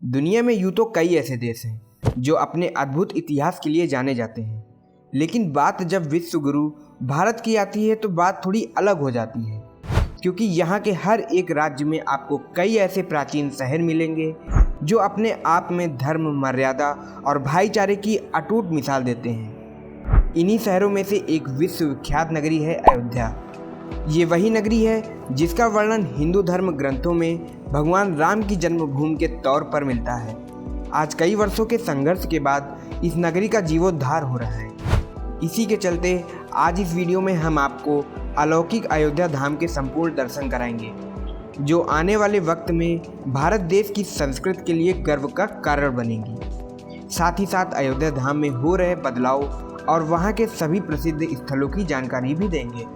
दुनिया में यूं तो कई ऐसे देश हैं जो अपने अद्भुत इतिहास के लिए जाने जाते हैं, लेकिन बात जब विश्व गुरु भारत की आती है तो बात थोड़ी अलग हो जाती है, क्योंकि यहाँ के हर एक राज्य में आपको कई ऐसे प्राचीन शहर मिलेंगे जो अपने आप में धर्म, मर्यादा और भाईचारे की अटूट मिसाल देते हैं। इन्हीं शहरों में से एक विश्वविख्यात नगरी है अयोध्या। ये वही नगरी है जिसका वर्णन हिंदू धर्म ग्रंथों में भगवान राम की जन्मभूमि के तौर पर मिलता है। आज कई वर्षों के संघर्ष के बाद इस नगरी का जीवोद्धार हो रहा है। इसी के चलते आज इस वीडियो में हम आपको अलौकिक अयोध्या धाम के संपूर्ण दर्शन कराएंगे, जो आने वाले वक्त में भारत देश की संस्कृति के लिए गर्व का कारण बनेंगी। साथ ही साथ अयोध्या धाम में हो रहे बदलाव और वहाँ के सभी प्रसिद्ध स्थलों की जानकारी भी देंगे।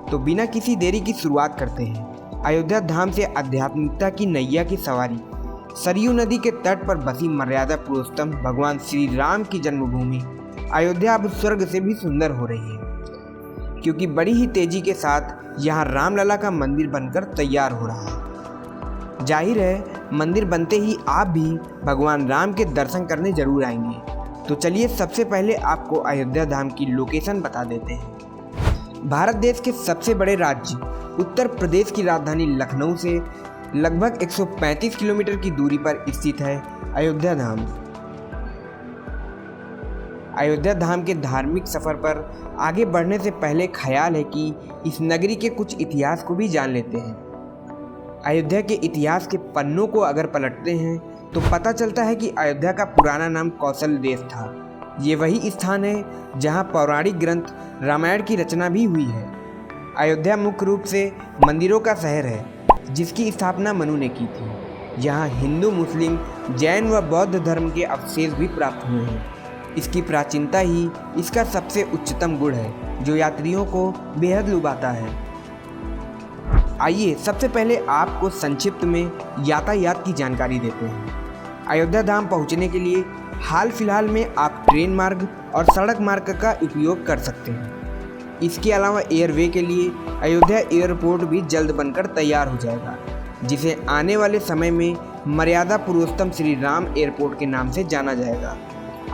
तो बिना किसी देरी की शुरुआत करते हैं। अयोध्या धाम से आध्यात्मिकता की नैया की सवारी। सरयू नदी के तट पर बसी मर्यादा पुरुषोत्तम भगवान श्री राम की जन्मभूमि अयोध्या अब स्वर्ग से भी सुंदर हो रही है, क्योंकि बड़ी ही तेजी के साथ यहाँ रामलला का मंदिर बनकर तैयार हो रहा है। जाहिर है, मंदिर बनते ही आप भी भगवान राम के दर्शन करने जरूर आएंगे। तो चलिए सबसे पहले आपको अयोध्या धाम की लोकेशन बता देते हैं। भारत देश के सबसे बड़े राज्य उत्तर प्रदेश की राजधानी लखनऊ से लगभग 135 किलोमीटर की दूरी पर स्थित है अयोध्या धाम। अयोध्या धाम के धार्मिक सफर पर आगे बढ़ने से पहले ख्याल है कि इस नगरी के कुछ इतिहास को भी जान लेते हैं। अयोध्या के इतिहास के पन्नों को अगर पलटते हैं तो पता चलता है कि अयोध्या का पुराना नाम कौशल देश था। ये वही स्थान है जहाँ पौराणिक ग्रंथ रामायण की रचना भी हुई है। अयोध्या मुख्य रूप से मंदिरों का शहर है, जिसकी स्थापना मनु ने की थी। यहाँ हिंदू, मुस्लिम, जैन व बौद्ध धर्म के अवशेष भी प्राप्त हुए हैं। इसकी प्राचीनता ही इसका सबसे उच्चतम गुण है, जो यात्रियों को बेहद लुभाता है। आइए सबसे पहले आपको संक्षिप्त में यातायात की जानकारी देते हैं। अयोध्या धाम पहुँचने के लिए हाल फिलहाल में आप ट्रेन मार्ग और सड़क मार्ग का उपयोग कर सकते हैं। इसके अलावा एयरवे के लिए अयोध्या एयरपोर्ट भी जल्द बनकर तैयार हो जाएगा, जिसे आने वाले समय में मर्यादा पुरुषोत्तम श्री राम एयरपोर्ट के नाम से जाना जाएगा।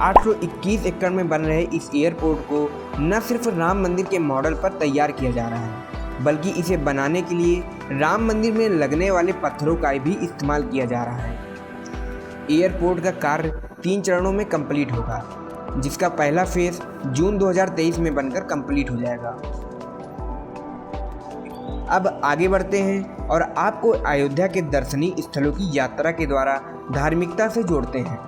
821 एकड़ में बन रहे इस एयरपोर्ट को न सिर्फ राम मंदिर के मॉडल पर तैयार किया जा रहा है, बल्कि इसे बनाने के लिए राम मंदिर में लगने वाले पत्थरों का भी इस्तेमाल किया जा रहा है। एयरपोर्ट का कार्य 3 चरणों में कंप्लीट होगा, जिसका पहला फेज जून 2023 में बनकर कंप्लीट हो जाएगा। अब आगे बढ़ते हैं और आपको अयोध्या के दर्शनीय स्थलों की यात्रा के द्वारा धार्मिकता से जोड़ते हैं।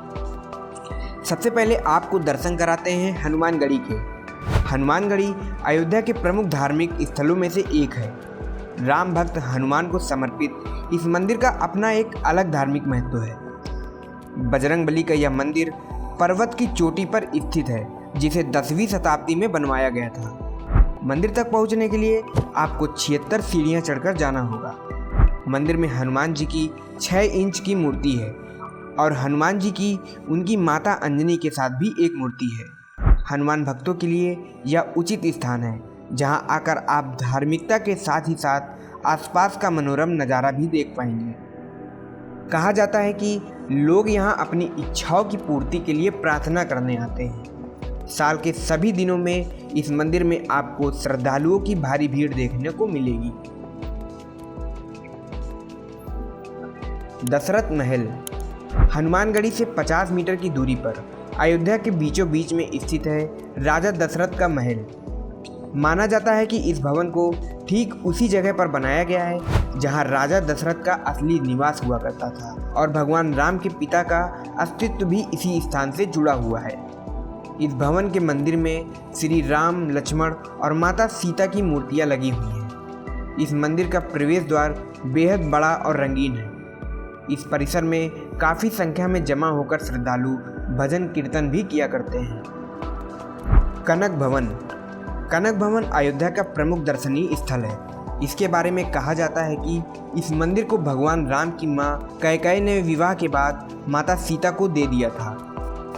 सबसे पहले आपको दर्शन कराते हैं हनुमानगढ़ी के। हनुमानगढ़ी अयोध्या के प्रमुख धार्मिक स्थलों में से एक है। राम भक्त हनुमान को समर्पित इस मंदिर का अपना एक अलग धार्मिक महत्व है। बजरंगबली का यह मंदिर पर्वत की चोटी पर स्थित है, जिसे 10वीं शताब्दी में बनवाया गया था। मंदिर तक पहुंचने के लिए आपको 76 सीढ़ियां चढ़कर जाना होगा। मंदिर में हनुमान जी की 6 इंच की मूर्ति है और हनुमान जी की उनकी माता अंजनी के साथ भी एक मूर्ति है। हनुमान भक्तों के लिए यह उचित स्थान है, जहां आकर आप धार्मिकता के साथ ही साथ आसपास का मनोरम नज़ारा भी देख पाएंगे। कहा जाता है कि लोग यहाँ अपनी इच्छाओं की पूर्ति के लिए प्रार्थना करने आते हैं। साल के सभी दिनों में इस मंदिर में आपको श्रद्धालुओं की भारी भीड़ देखने को मिलेगी। दशरथ महल हनुमानगढ़ी से 50 मीटर की दूरी पर अयोध्या के बीचों बीच में स्थित है राजा दशरथ का महल। माना जाता है कि इस भवन को ठीक उसी जगह पर बनाया गया है जहां राजा दशरथ का असली निवास हुआ करता था, और भगवान राम के पिता का अस्तित्व भी इसी स्थान से जुड़ा हुआ है। इस भवन के मंदिर में श्री राम, लक्ष्मण और माता सीता की मूर्तियां लगी हुई हैं। इस मंदिर का प्रवेश द्वार बेहद बड़ा और रंगीन है। इस परिसर में काफ़ी संख्या में जमा होकर श्रद्धालु भजन कीर्तन भी किया करते हैं। कनक भवन कनक भवन अयोध्या का प्रमुख दर्शनीय स्थल है। इसके बारे में कहा जाता है कि इस मंदिर को भगवान राम की मां कैकेयी ने विवाह के बाद माता सीता को दे दिया था।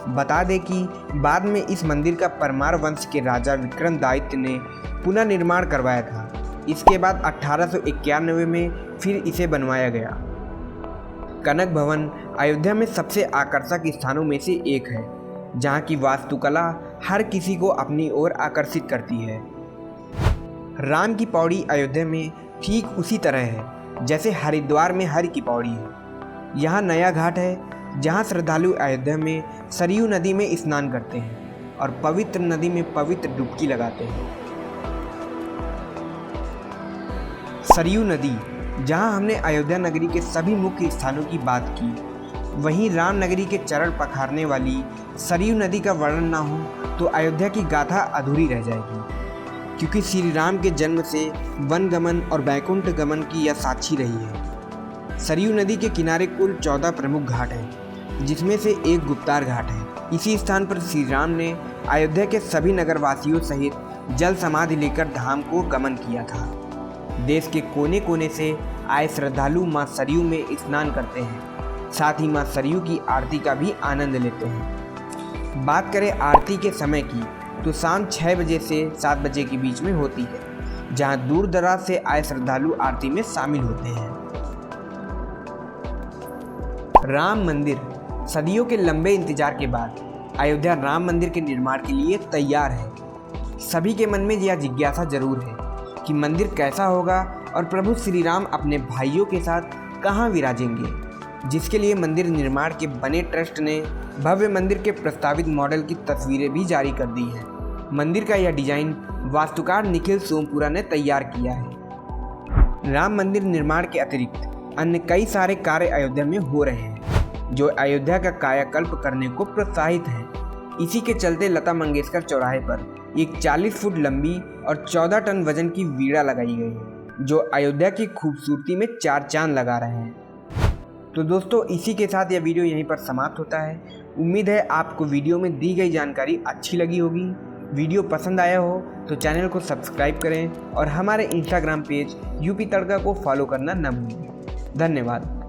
बता दें कि बाद में इस मंदिर का परमार वंश के राजा विक्रमादित्य ने पुनः निर्माण करवाया था। इसके बाद 1891 में फिर इसे बनवाया गया। कनक भवन अयोध्या में सबसे आकर्षक स्थानों में से एक है, जहाँ की वास्तुकला हर किसी को अपनी ओर आकर्षित करती है। राम की पौड़ी अयोध्या में ठीक उसी तरह है जैसे हरिद्वार में हर की पौड़ी है। यहाँ नया घाट है जहाँ श्रद्धालु अयोध्या में सरयू नदी में स्नान करते हैं और पवित्र नदी में पवित्र डुबकी लगाते हैं। सरयू नदी, जहाँ हमने अयोध्या नगरी के सभी मुख्य स्थानों की बात की, वहीं राम नगरी के चरण पखारने वाली सरयू नदी का वर्णन ना हो तो अयोध्या की गाथा अधूरी रह जाएगी, क्योंकि श्री राम के जन्म से वन गमन और बैकुंठ गमन की यह साक्षी रही है। सरयू नदी के किनारे कुल 14 प्रमुख घाट हैं, जिसमें से एक गुप्तार घाट है। इसी स्थान पर श्री राम ने अयोध्या के सभी नगरवासियों सहित जल समाधि लेकर धाम को गमन किया था। देश के कोने कोने से आए श्रद्धालु मां सरयू में स्नान करते हैं, साथ ही मां सरयू की आरती का भी आनंद लेते हैं। बात करें आरती के समय की तो शाम 6 बजे से 7 बजे के बीच में होती है, जहां दूर दराज से आए श्रद्धालु आरती में शामिल होते हैं। राम मंदिर, सदियों के लंबे इंतजार के बाद अयोध्या राम मंदिर के निर्माण के लिए तैयार है। सभी के मन में यह जिज्ञासा जरूर है कि मंदिर कैसा होगा और प्रभु श्री राम अपने भाइयों के साथ कहाँ विराजेंगे, जिसके लिए मंदिर निर्माण के बने ट्रस्ट ने भव्य मंदिर के प्रस्तावित मॉडल की तस्वीरें भी जारी कर दी हैं। मंदिर का यह डिजाइन वास्तुकार निखिल सोमपुरा ने तैयार किया है। राम मंदिर निर्माण के अतिरिक्त अन्य कई सारे कार्य अयोध्या में हो रहे हैं, जो अयोध्या का कायाकल्प करने को प्रोत्साहित है। इसी के चलते लता मंगेशकर चौराहे पर एक 40 फुट लंबी और 14 टन वजन की वीणा लगाई गई है, जो अयोध्या की खूबसूरती में 4 चांद लगा रहे हैं। तो दोस्तों, इसी के साथ यह वीडियो यहीं पर समाप्त होता है। उम्मीद है आपको वीडियो में दी गई जानकारी अच्छी लगी होगी। वीडियो पसंद आया हो तो चैनल को सब्सक्राइब करें और हमारे इंस्टाग्राम पेज यूपी तड़का को फॉलो करना न भूलें। धन्यवाद।